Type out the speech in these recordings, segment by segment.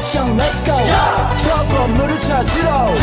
action let's go 저 건물을 찾으러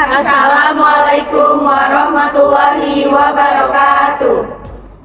Assalamualaikum warahmatullahi wabarakatuh.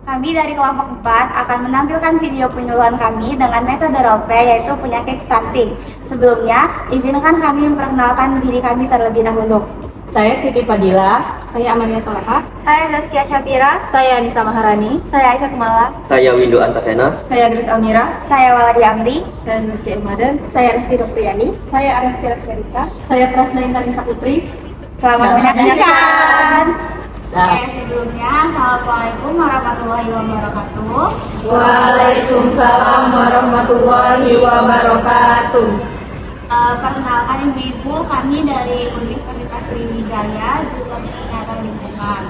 Kami dari kelompok 4 akan menampilkan video penyuluhan kami dengan metode roleplay yaitu penyakit stunting. Sebelumnya, izinkan kami memperkenalkan diri kami terlebih dahulu. Saya Siti Fadila. Saya Amalia Soleha. Saya Zaskia Syafira. Saya Anissa Maharani. Saya Aisyah Kumala. Saya Windu Antasena. Saya Grace Almira. Saya Waladi Amri. Saya Rizky Irmadan. Saya Resti Doktriani. Saya Aresti Rapsyarita. Saya Trasna Intan Saputri. Selamat menyaksikan. Nah, Sebelumnya, Assalamualaikum warahmatullahi wabarakatuh. Waalaikumsalam warahmatullahi wabarakatuh. Perkenalkan ibu-ibu, kami dari Universitas Sriwijaya, jurusan Kesehatan Lingkungan.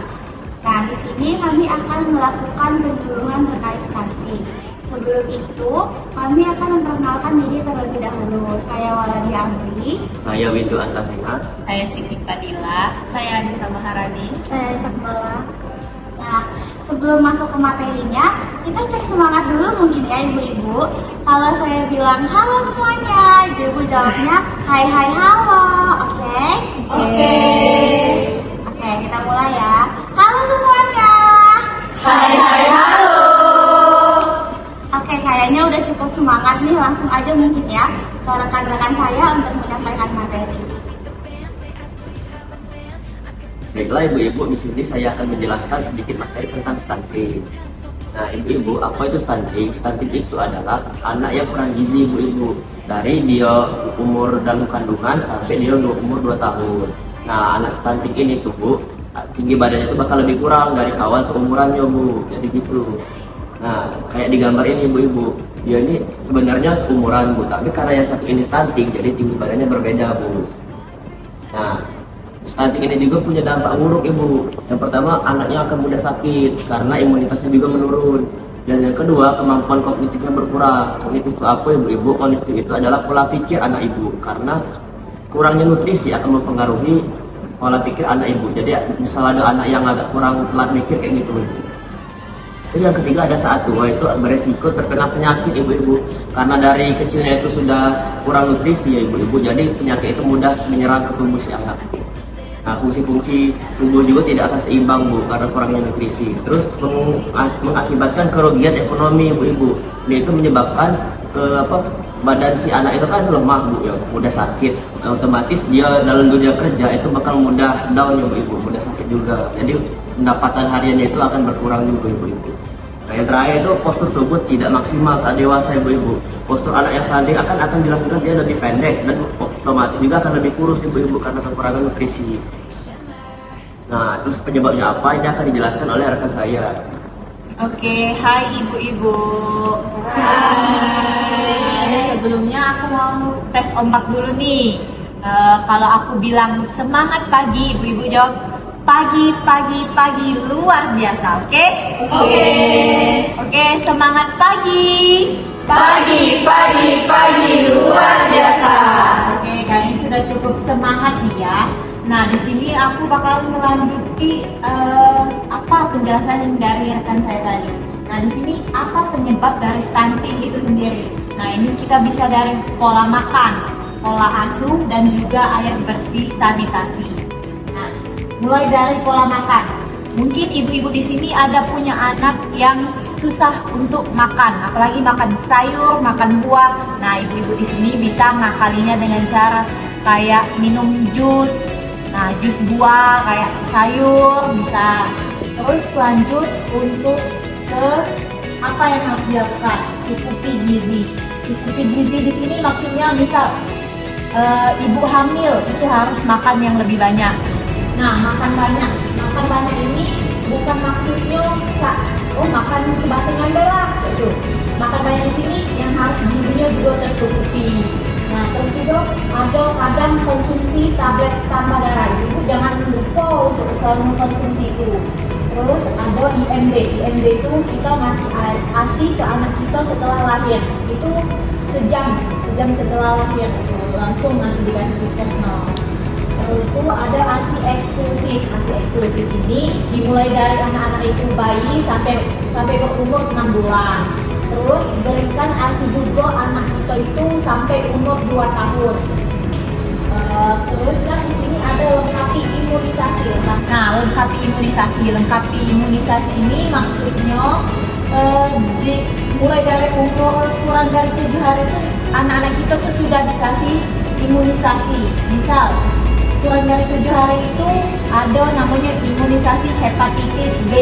Nah, di sini kami akan melakukan penyuluhan terkait stunting. Sebelum itu, kami akan memperkenalkan diri terlebih dahulu. Saya Waladi Amri. Saya Windu Antasena. saya Siti Fadila. Saya Anissa Maharani. Saya Aisyah Kumala. Nah, sebelum masuk ke materinya, kita cek semangat dulu mungkin ya ibu-ibu. Kalau saya bilang halo semuanya, ibu-ibu jawabnya hai hai halo, oke? Oke. Oke, kita mulai ya. Halo semuanya. Hai hai halo. Oke, kayaknya udah cukup semangat nih, langsung aja mungkin ya ke rekan-rekan saya untuk menyampaikan materi. Baiklah ibu-ibu, di sini saya akan menjelaskan sedikit materi tentang stunting. Nah ibu-ibu, apa itu stunting? Stunting itu adalah anak yang kurang gizi ibu-ibu. Dari dia umur dalam kandungan sampai dia umur 2 tahun. Nah anak stunting ini tuh bu, tinggi badannya itu bakal lebih kurang dari kawan seumurannya bu. Jadi gitu. Nah kayak di gambar ini ibu-ibu, dia ini sebenarnya seumuran bu, tapi karena yang satu ini stunting, jadi tinggi badannya berbeda bu. Nah stunting ini juga punya dampak buruk ibu. Yang pertama, anaknya akan mudah sakit karena imunitasnya juga menurun. Dan yang kedua, kemampuan kognitifnya berkurang. Kognitif itu apa ibu-ibu? Kognitif itu adalah pola pikir anak ibu. Karena kurangnya nutrisi akan mempengaruhi pola pikir anak ibu. Jadi misalnya ada anak yang agak kurang telat mikir kayak gitu. Terus yang ketiga ada satu, yaitu beresiko terkena penyakit ibu-ibu. Karena dari kecilnya itu sudah kurang nutrisi ya ibu-ibu. Jadi penyakit itu mudah menyerang ke tubuh si anak. Nah, fungsi-fungsi tubuh juga tidak akan seimbang bu karena kurangnya nutrisi. Terus mengakibatkan kerugian ekonomi ibu-ibu. Ini itu menyebabkan badan si anak itu kan lemah bu ya, mudah sakit. Nah, otomatis dia dalam dunia kerja itu bakal mudah down ya bu, mudah sakit juga. Jadi pendapatan hariannya itu akan berkurang juga ibu-ibu. Nah, yang terakhir itu postur tubuh tidak maksimal saat dewasa ibu-ibu. Postur anak yang stunting akan dijelaskan dia lebih pendek dan otomatis juga akan lebih kurus ibu-ibu karena kekurangan nutrisi. Nah, terus penyebabnya apa? Ini akan dijelaskan oleh rekan saya. Oke, hai ibu-ibu. Hai. Sebelumnya aku mau tes ombak dulu nih. Kalau aku bilang semangat pagi, ibu-ibu jawab pagi, pagi, pagi luar biasa, oke? Oke. Oke, semangat pagi. Pagi pagi pagi luar biasa. Oke, kalian sudah cukup semangat nih ya. Nah, di sini aku bakal melanjuti penjelasan dari rekan saya tadi. Nah, di sini apa penyebab dari stunting itu sendiri? Nah, ini kita bisa dari pola makan, pola asuh, dan juga air bersih sanitasi. Nah, mulai dari pola makan. Mungkin ibu-ibu di sini ada punya anak yang susah untuk makan, apalagi makan sayur, makan buah. Nah, ibu-ibu di sini bisa ngakalinya dengan cara kayak minum jus. Nah, jus buah kayak sayur bisa. Terus lanjut untuk ke apa yang harus dilakukan? Cukupi gizi. Cukupi gizi di sini maksudnya misal ibu hamil itu harus makan yang lebih banyak. Nah, makan banyak. Makan banyak ini bukan maksudnya makan sebasing ember lah gitu. Makan banyak di sini yang harus gizinya juga tercukupi. Nah, terus juga ada kadang konsumsi tablet tambah darah. Ibu jangan lupa untuk selalu mengkonsumsi itu. Terus ada IMD. IMD itu kita ngasih ASI ke anak kita setelah lahir. Itu sejam setelah lahir itu langsung nanti dikasih sistem. Terus itu ada ASI eksklusif. ASI eksklusif ini dimulai dari anak-anak itu bayi sampai berumur 6 bulan. terus berikan ASI juga anak kita itu sampai umur 2 tahun. Terus kan di sini ada lengkapi imunisasi. Nah, lengkapi imunisasi ini maksudnya mulai dari umur kurang dari 7 hari itu anak-anak kita tuh sudah dikasih imunisasi. Misal kurang dari 7 hari itu ada namanya imunisasi hepatitis B.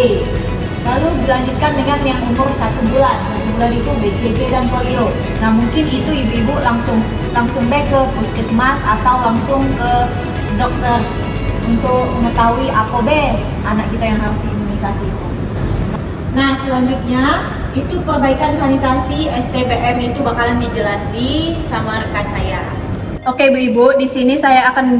Lalu dilanjutkan dengan yang umur 1 bulan. 1 bulan itu BCG dan polio. Nah, mungkin itu ibu-ibu langsung back ke puskesmas atau langsung ke dokter untuk mengetahui apa anak kita yang harus diimunisasi itu. Nah, selanjutnya itu perbaikan sanitasi STBM itu bakalan dijelasin sama rekan saya. Oke Bu-Ibu, di sini saya akan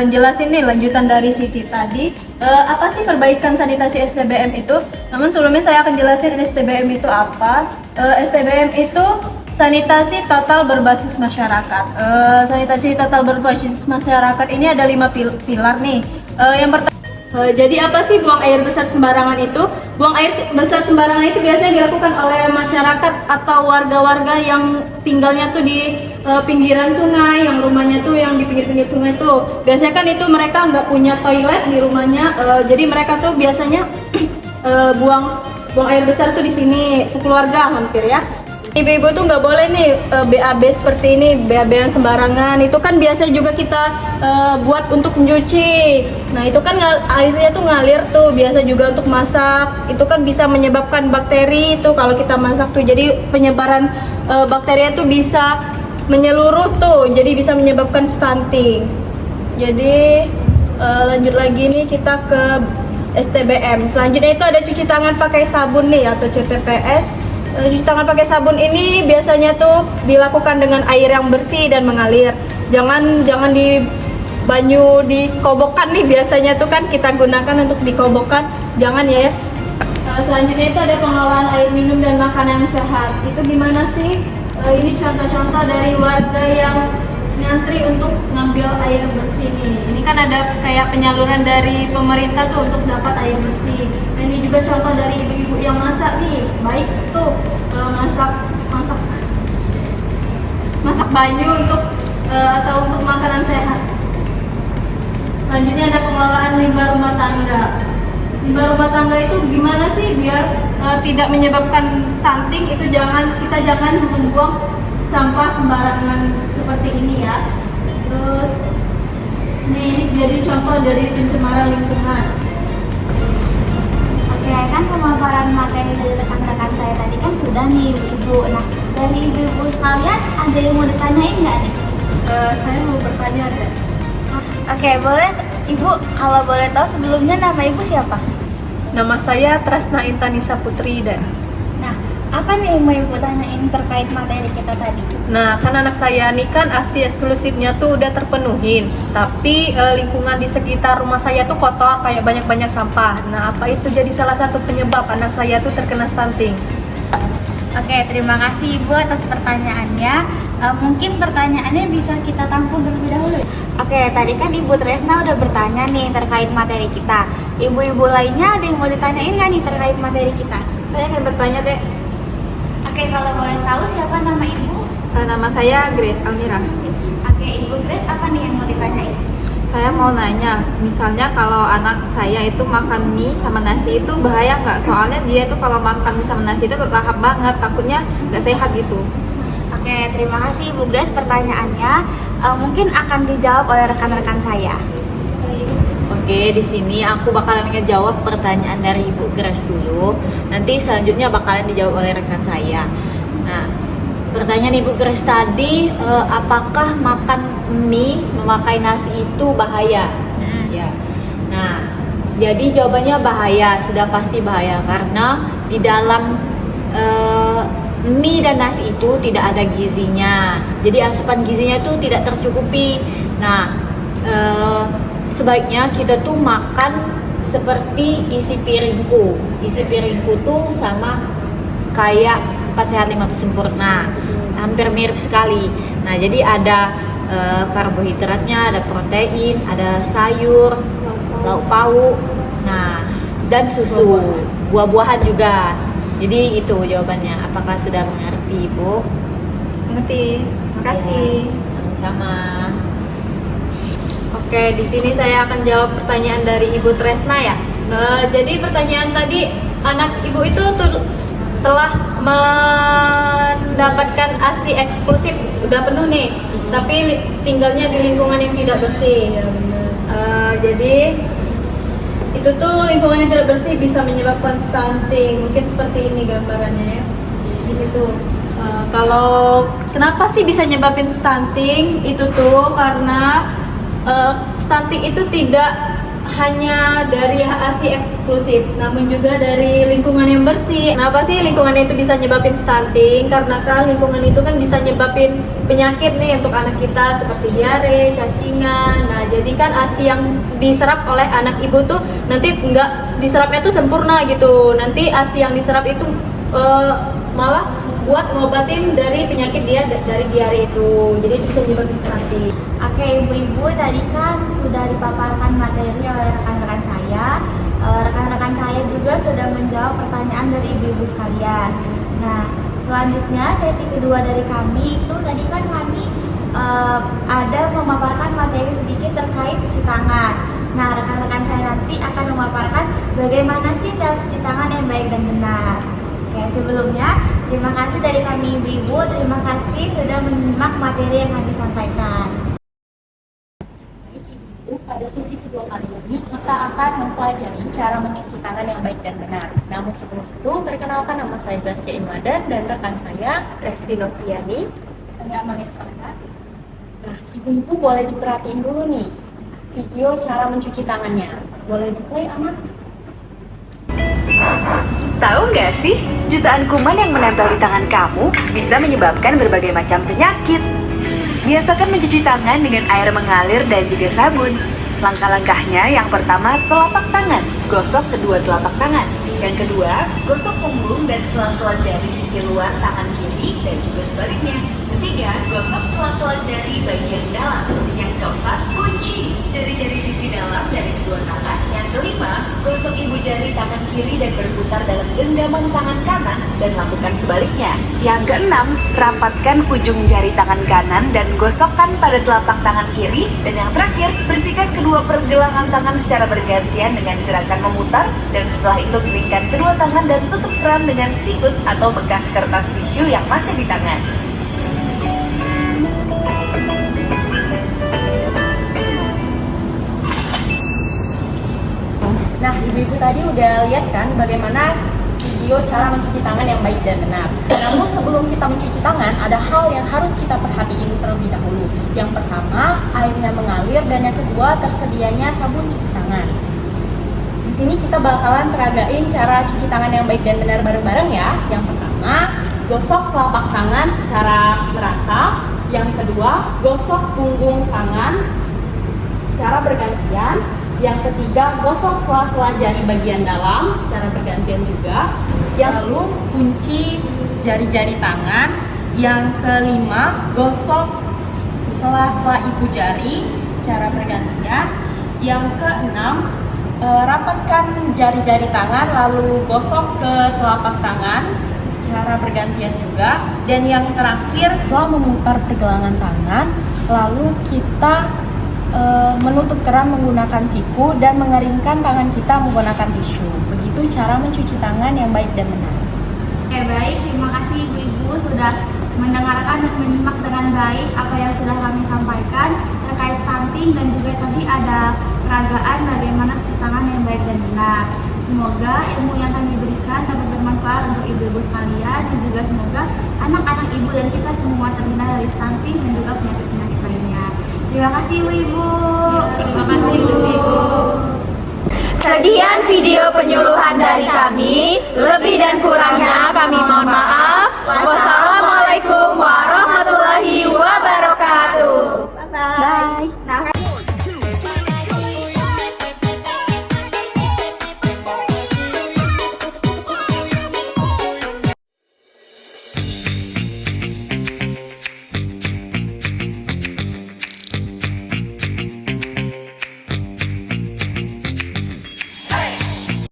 jelasin nih lanjutan dari Siti tadi. Apa sih perbaikan sanitasi STBM itu? Namun sebelumnya saya akan jelasin STBM itu apa. STBM itu sanitasi total berbasis masyarakat. Sanitasi total berbasis masyarakat ini ada 5 pilar nih. Yang pertama, jadi apa sih buang air besar sembarangan itu? Buang air besar sembarangan itu biasanya dilakukan oleh masyarakat atau warga-warga yang tinggalnya tuh di pinggiran sungai, yang rumahnya tuh yang di pinggir-pinggir sungai tuh. Biasanya kan itu mereka nggak punya toilet di rumahnya, jadi mereka tuh biasanya buang air besar tuh di sini sekeluarga hampir ya. Ibu-ibu tuh nggak boleh nih BAB seperti ini, BAB yang sembarangan. Itu kan biasa juga kita buat untuk mencuci. Nah itu kan airnya tuh ngalir tuh, biasa juga untuk masak. Itu kan bisa menyebabkan bakteri itu kalau kita masak tuh. Jadi penyebaran bakterinya tuh bisa menyeluruh tuh, jadi bisa menyebabkan stunting. Jadi lanjut lagi nih kita ke STBM. Selanjutnya itu ada cuci tangan pakai sabun nih atau CTPS. Cuci tangan pakai sabun ini biasanya tuh dilakukan dengan air yang bersih dan mengalir. Jangan di banyu dikobokkan nih, biasanya tuh kan kita gunakan untuk dikobokkan. Jangan ya. Selanjutnya itu ada pengelolaan air minum dan makanan yang sehat. Itu gimana sih? Ini contoh-contoh dari warga yang ngantri untuk ngambil air bersih nih. Ini kan ada kayak penyaluran dari pemerintah tuh untuk dapat air bersih. Nah, ini juga contoh dari ibu-ibu yang masak nih. Baik tuh masak banyu untuk atau untuk makanan sehat. Selanjutnya ada pengelolaan limbah rumah tangga. Limbah rumah tangga itu gimana sih biar tidak menyebabkan stunting? Itu kita jangan membuang sampah sembarangan seperti ini ya. Terus ini jadi contoh dari pencemaran lingkungan. Oke, kan pemaparan materi dari rekan-rekan saya tadi kan sudah nih Ibu. Nah, dari Ibu sekalian ada yang mau ditanyain nggak nih? Saya mau bertanya deh. Oke, boleh Ibu, kalau boleh tahu sebelumnya nama Ibu siapa? Nama saya Tresna Intanisa Putri dan. Nah, apa nih yang mau Ibu tanyain terkait materi kita tadi? Nah, kan anak saya nih kan ASI eksklusifnya tuh udah terpenuhin, tapi lingkungan di sekitar rumah saya tuh kotor, kayak banyak-banyak sampah. Nah, apa itu jadi salah satu penyebab anak saya tuh terkena stunting? Oke, terima kasih Ibu atas pertanyaannya. Mungkin pertanyaannya bisa kita tampung terlebih dahulu. Oke, tadi kan Ibu Tresna udah bertanya nih terkait materi kita. Ibu-ibu lainnya ada yang mau ditanyain nggak nih terkait materi kita? Saya ingin bertanya deh. Oke, kalau boleh tahu siapa nama Ibu? Nama saya Grace Almira. Oke, Ibu Grace, apa nih yang mau ditanyain? Saya mau nanya, misalnya kalau anak saya itu makan mie sama nasi itu bahaya nggak? Soalnya dia tuh kalau makan mie sama nasi itu lahap banget, takutnya nggak sehat gitu. Oke, terima kasih Ibu Grace pertanyaannya. Mungkin akan dijawab oleh rekan-rekan saya. Oke, di sini aku bakalan ngejawab pertanyaan dari Ibu Grace dulu. Nanti selanjutnya bakalan dijawab oleh rekan saya. Nah, pertanyaan Ibu Grace tadi, apakah makan mie memakai nasi itu bahaya? Ya. Nah, jadi jawabannya bahaya, sudah pasti bahaya karena di dalam mie dan nasi itu tidak ada gizinya. Jadi asupan gizinya itu tidak tercukupi. Nah, sebaiknya kita tuh makan seperti isi piringku. Isi piringku tuh sama kayak 4 sehat 5 sempurna. Hampir mirip sekali. Nah, jadi ada karbohidratnya, ada protein, ada sayur, lauk pauk, nah, dan susu, buah-buahan juga. Jadi itu jawabannya. Apakah sudah mengerti Ibu? Mengerti. Makasih. Sama-sama. Oke, di sini saya akan jawab pertanyaan dari Ibu Tresna ya. Jadi pertanyaan tadi, anak Ibu itu telah mendapatkan ASI eksklusif, udah penuh nih, tapi tinggalnya di lingkungan yang tidak bersih. Ya benar. Jadi itu tuh lingkungan yang tidak bersih bisa menyebabkan stunting. Mungkin seperti ini gambarannya ya. Ini tuh. Kalau kenapa sih bisa nyebabin stunting? Itu tuh karena stunting itu tidak hanya dari ASI eksklusif, namun juga dari lingkungan yang bersih. Kenapa sih lingkungan itu bisa nyebabin stunting? Karena kan lingkungan itu kan bisa nyebabin penyakit nih untuk anak kita seperti diare, cacingan. Nah, jadi kan ASI yang diserap oleh anak ibu tuh nanti nggak diserapnya tuh sempurna gitu. Nanti ASI yang diserap itu malah buat ngobatin dari penyakit dia dari diare itu. Jadi itu bisa menyebabkan stunting. Oke, ibu-ibu, tadi kan sudah dipaparkan materi oleh rekan-rekan saya. Rekan-rekan saya juga sudah menjawab pertanyaan dari ibu-ibu sekalian. Nah, selanjutnya sesi kedua dari kami itu tadi kan kami ada memaparkan materi sedikit terkait cuci tangan. Nah, rekan-rekan saya nanti akan memaparkan bagaimana sih cara cuci tangan yang baik dan benar. Oke, sebelumnya terima kasih dari kami ibu-ibu, terima kasih sudah menyimak materi yang kami sampaikan. Pada sesi kedua kali ini kita akan mempelajari cara mencuci tangan yang baik dan benar. Namun sebelum itu, perkenalkan nama saya Zaskia Imadan dan rekan saya Resti Noviani. saya Amalia Sonda. Nah, ibu-ibu boleh diperhatiin dulu nih video cara mencuci tangannya. Boleh di-play, Amat? Tahu nggak sih, jutaan kuman yang menempel di tangan kamu bisa menyebabkan berbagai macam penyakit. Biasakan mencuci tangan dengan air mengalir dan juga sabun. Langkah-langkahnya, yang pertama, telapak tangan. Gosok kedua telapak tangan. Yang kedua, gosok punggung dan sela-sela jari sisi luar tangan kiri dan juga sebaliknya. Ketiga, gosok sela-sela jari bagian dalam. Yang keempat, kunci jari-jari sisi dalam dari kedua tangan. Yang kelima, gosok ibu jari tangan kiri dan berputar dalam genggaman tangan kanan dan lakukan sebaliknya. Yang keenam, rapatkan ujung jari tangan kanan dan gosokkan pada telapak tangan kiri. Dan yang terakhir, bersihkan kedua pergelangan tangan secara bergantian dengan gerakan memutar, dan setelah itu keringkan kedua tangan dan tutup keran dengan sikut atau bekas kertas tisu yang masih di tangan. Nah, ibu-ibu tadi udah lihat kan bagaimana video cara mencuci tangan yang baik dan benar. Namun sebelum kita mencuci tangan, ada hal yang harus kita perhatiin terlebih dahulu. Yang pertama, airnya mengalir, dan yang kedua, tersedianya sabun cuci tangan. Di sini kita bakalan peragain cara cuci tangan yang baik dan benar bareng-bareng ya. Yang pertama, gosok telapak tangan secara merata. Yang kedua, gosok punggung tangan secara bergantian. Yang ketiga, gosok sela-sela jari bagian dalam secara bergantian juga. Yang lalu, kunci jari-jari tangan. Yang kelima, gosok sela-sela ibu jari secara bergantian. Yang keenam, rapatkan jari-jari tangan lalu gosok ke telapak tangan secara bergantian juga. Dan yang terakhir, setelah memutar pergelangan tangan, lalu kita menutup keran menggunakan siku dan mengeringkan tangan kita menggunakan tisu. Begitu cara mencuci tangan yang baik dan benar. Oke, baik, terima kasih ibu-ibu sudah mendengarkan dan menyimak dengan baik apa yang sudah kami sampaikan terkait stunting, dan juga tadi ada peragaan bagaimana cuci tangan yang baik dan benar. Semoga ilmu yang kami berikan dapat bermanfaat untuk ibu-ibu sekalian, dan juga semoga anak-anak ibu dan kita semua terhindar dari stunting dan juga penyakit-penyakit lainnya. Terima kasih ibu-ibu. Terima kasih ibu-ibu. Sekian video penyuluhan dari kami. Lebih dan kurangnya kami mohon maaf. Wassalamualaikum warahmatullahi wabarakatuh.